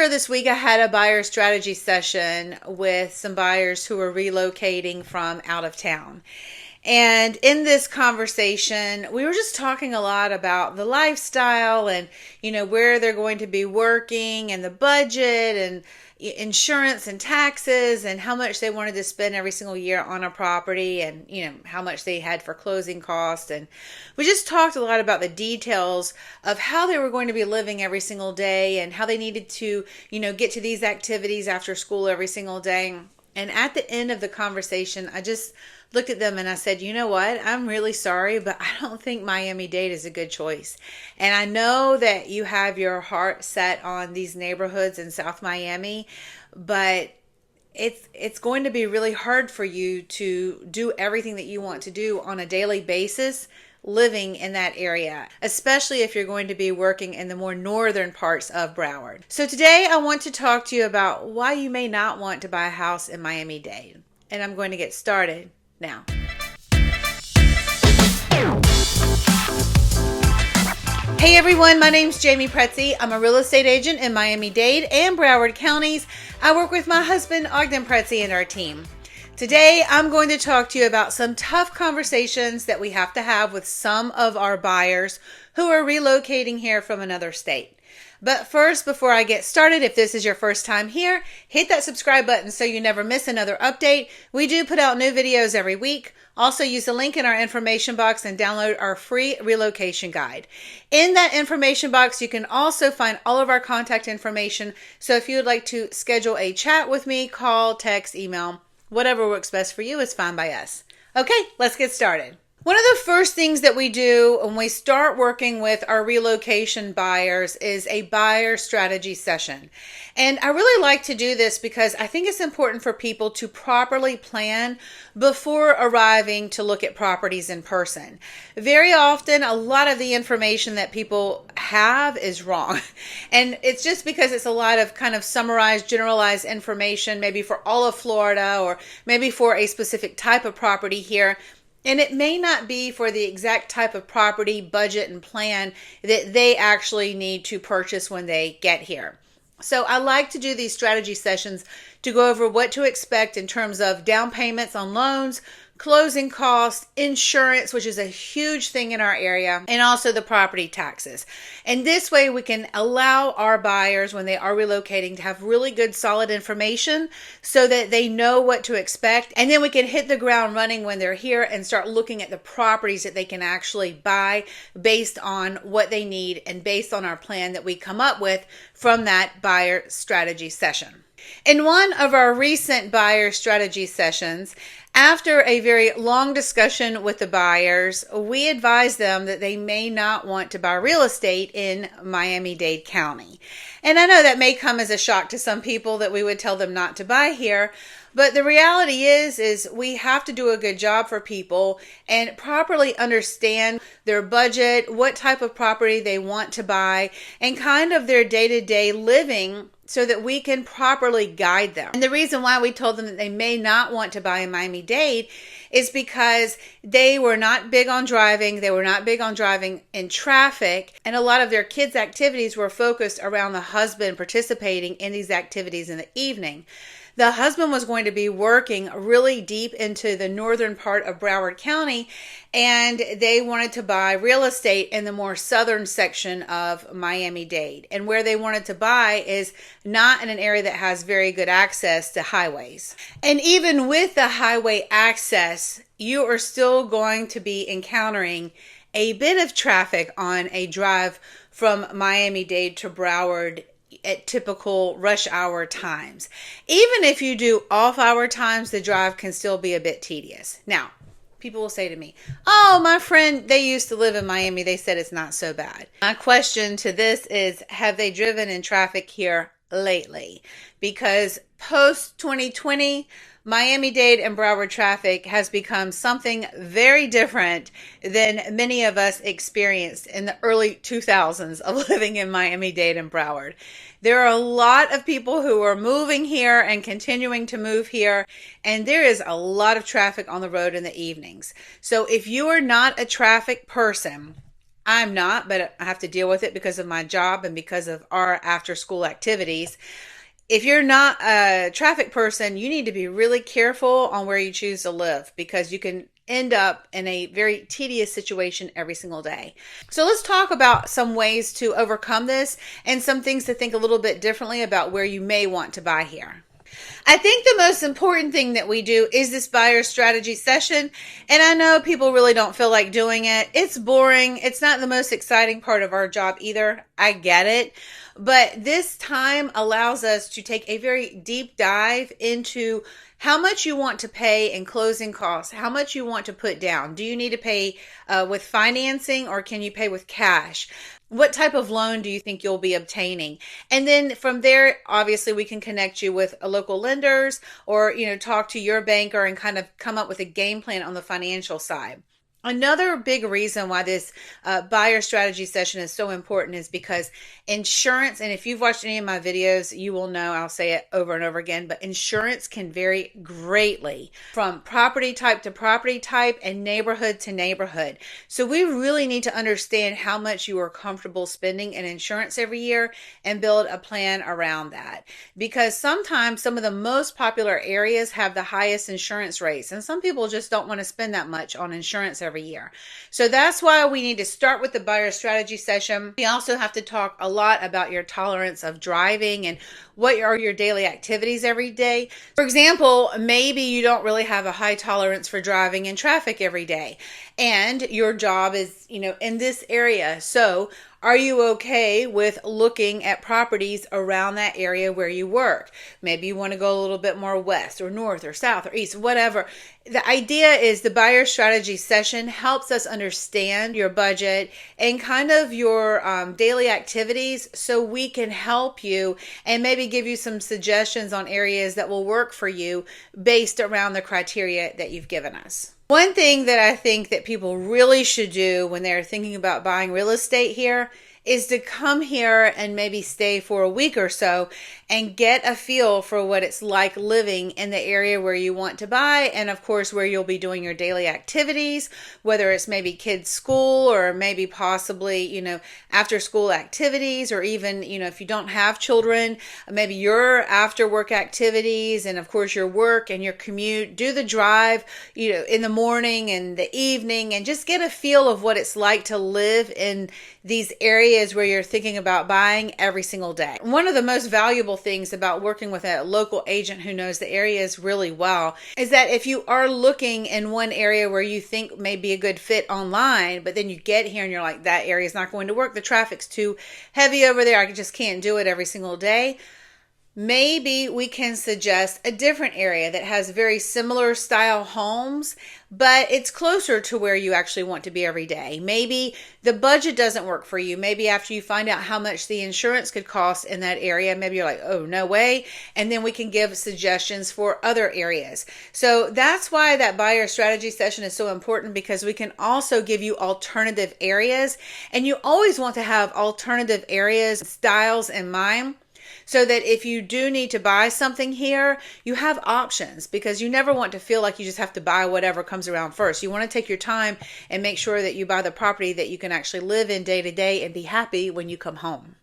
earlier this week, I had a buyer strategy session with some buyers who were relocating from out of town. And in this conversation, we were just talking a lot about the lifestyle and, where they're going to be working and the budget and insurance and taxes and how much they wanted to spend every single year on a property and, how much they had for closing costs. And we just talked a lot about the details of how they were going to be living every single day and how they needed to, get to these activities after school every single day. And at the end of the conversation, I just looked at them and I said, you know what? I'm really sorry, but I don't think Miami-Dade is a good choice. And I know that you have your heart set on these neighborhoods in South Miami, but it's going to be really hard for you to do everything that you want to do on a daily basis living in that area, especially if you're going to be working in the more northern parts of Broward. So today I want to talk to you about why you may not want to buy a house in Miami-Dade. And I'm going to get started now. Hey everyone, my name's Jamie Pretzi. I'm a real estate agent in Miami-Dade and Broward counties. I work with my husband, Ogden Pretzi, and our team. Today, I'm going to talk to you about some tough conversations that we have to have with some of our buyers who are relocating here from another state. But first, before I get started, if this is your first time here, hit that subscribe button so you never miss another update. We do put out new videos every week. Also, use the link in our information box and download our free relocation guide. In that information box, you can also find all of our contact information. So if you would like to schedule a chat with me, call, text, email, whatever works best for you is fine by us. Okay, let's get started. One of the first things that we do when we start working with our relocation buyers is a buyer strategy session. And I really like to do this because I think it's important for people to properly plan before arriving to look at properties in person. Very often, a lot of the information that people have is wrong. And it's just because it's a lot of kind of summarized, generalized information, maybe for all of Florida or maybe for a specific type of property here. And it may not be for the exact type of property, budget, and plan that they actually need to purchase when they get here. So I like to do these strategy sessions to go over what to expect in terms of down payments on loans, closing costs, insurance, which is a huge thing in our area, and also the property taxes. And this way we can allow our buyers when they are relocating to have really good solid information so that they know what to expect. And then we can hit the ground running when they're here and start looking at the properties that they can actually buy based on what they need and based on our plan that we come up with from that buyer strategy session. In one of our recent buyer strategy sessions, after a very long discussion with the buyers, we advised them that they may not want to buy real estate in Miami-Dade County. And I know that may come as a shock to some people that we would tell them not to buy here, but the reality is we have to do a good job for people and properly understand their budget, what type of property they want to buy, and kind of their day-to-day living so that we can properly guide them. And the reason why we told them that they may not want to buy in Miami-Dade is because they were not big on driving. They were not big on driving in traffic. And a lot of their kids' activities were focused around the husband participating in these activities in the evening. The husband was going to be working really deep into the northern part of Broward County, and they wanted to buy real estate in the more southern section of Miami-Dade. And where they wanted to buy is not in an area that has very good access to highways. And even with the highway access, you are still going to be encountering a bit of traffic on a drive from Miami-Dade to Broward at typical rush hour times. Even if you do off hour times, the drive can still be a bit tedious. Now, people will say to me, oh, my friend, they used to live in Miami. They said it's not so bad. My question to this is, have they driven in traffic here lately? Because post 2020, Miami-Dade and Broward traffic has become something very different than many of us experienced in the early 2000s of living in Miami-Dade and Broward. There are a lot of people who are moving here and continuing to move here, and there is a lot of traffic on the road in the evenings. So if you are not a traffic person, I'm not, but I have to deal with it because of my job and because of our after school activities. If you're not a traffic person, you need to be really careful on where you choose to live because you can end up in a very tedious situation every single day. So let's talk about some ways to overcome this and some things to think a little bit differently about where you may want to buy here. I think the most important thing that we do is this buyer strategy session. And I know people really don't feel like doing it. It's boring. It's not the most exciting part of our job either. I get it. But this time allows us to take a very deep dive into how much you want to pay in closing costs, how much you want to put down. Do you need to pay with financing or can you pay with cash? What type of loan do you think you'll be obtaining? And then from there, obviously, we can connect you with local lenders or, talk to your banker and kind of come up with a game plan on the financial side. Another big reason why this buyer strategy session is so important is because insurance, and if you've watched any of my videos, you will know I'll say it over and over again, but insurance can vary greatly from property type to property type and neighborhood to neighborhood. So we really need to understand how much you are comfortable spending in insurance every year and build a plan around that. Because sometimes some of the most popular areas have the highest insurance rates, and some people just don't want to spend that much on insurance every year. So that's why we need to start with the buyer strategy session. We also have to talk a lot about your tolerance of driving and what are your daily activities every day. For example, maybe you don't really have a high tolerance for driving in traffic every day and your job is, in this area. So are you okay with looking at properties around that area where you work? Maybe you want to go a little bit more west or north or south or east, whatever. The idea is the buyer strategy session helps us understand your budget and kind of your daily activities so we can help you and maybe give you some suggestions on areas that will work for you based around the criteria that you've given us. One thing that I think that people really should do when they're thinking about buying real estate here is to come here and maybe stay for a week or so and get a feel for what it's like living in the area where you want to buy and of course where you'll be doing your daily activities, whether it's maybe kids' school or maybe possibly, after school activities or even, if you don't have children, maybe your after work activities and of course your work and your commute, do the drive, in the morning and the evening and just get a feel of what it's like to live in these areas where you're thinking about buying every single day. One of the most valuable things about working with a local agent who knows the areas really well is that if you are looking in one area where you think may be a good fit online, but then you get here and you're like, that area is not going to work. The traffic's too heavy over there. I just can't do it every single day. Maybe we can suggest a different area that has very similar style homes, but it's closer to where you actually want to be every day. Maybe the budget doesn't work for you. Maybe after you find out how much the insurance could cost in that area, maybe you're like, oh, no way. And then we can give suggestions for other areas. So that's why that buyer strategy session is so important because we can also give you alternative areas. And you always want to have alternative areas, styles in mind, so that if you do need to buy something here, you have options because you never want to feel like you just have to buy whatever comes around first. You want to take your time and make sure that you buy the property that you can actually live in day to day and be happy when you come home.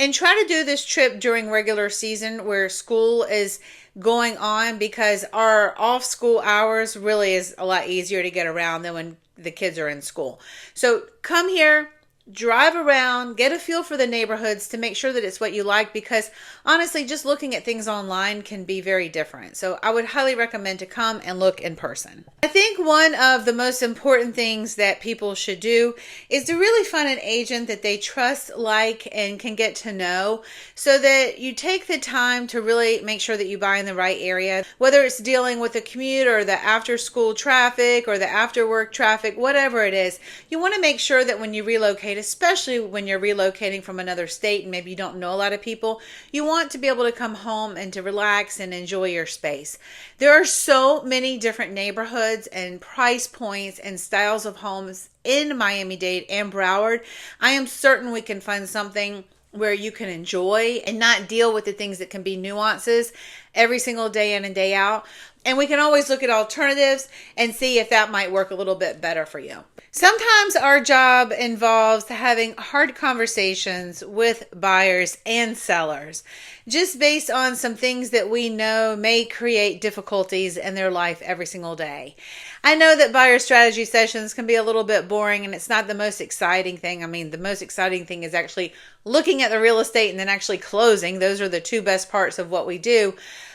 And try to do this trip during regular season where school is going on because our off-school hours really is a lot easier to get around than when the kids are in school. So come here. Drive around, get a feel for the neighborhoods to make sure that it's what you like because honestly, just looking at things online can be very different. So I would highly recommend to come and look in person. I think one of the most important things that people should do is to really find an agent that they trust, like, and can get to know so that you take the time to really make sure that you buy in the right area, whether it's dealing with the commute or the after school traffic or the after work traffic, whatever it is. You want to make sure that when you relocate, especially when you're relocating from another state and maybe you don't know a lot of people, you want to be able to come home and to relax and enjoy your space. There are so many different neighborhoods and price points and styles of homes in Miami-Dade and Broward. I am certain we can find something where you can enjoy and not deal with the things that can be nuances every single day in and day out. And we can always look at alternatives and see if that might work a little bit better for you. Sometimes our job involves having hard conversations with buyers and sellers, just based on some things that we know may create difficulties in their life every single day. I know that buyer strategy sessions can be a little bit boring and it's not the most exciting thing. I mean, the most exciting thing is actually looking at the real estate and then actually closing. Those are the two best parts of what we do.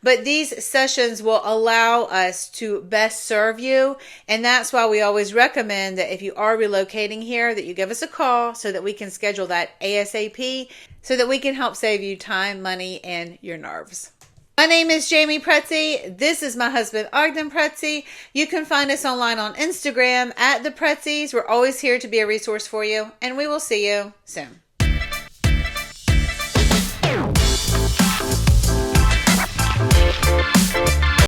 But these sessions will allow us to best serve you. And that's why we always recommend that if you are relocating here, that you give us a call so that we can schedule that ASAP so that we can help save you time, money, and your nerves. My name is Jamie Pretzi. This is my husband, Ogden Pretzi. You can find us online on Instagram at The Pretzis. We're always here to be a resource for you, and we will see you soon.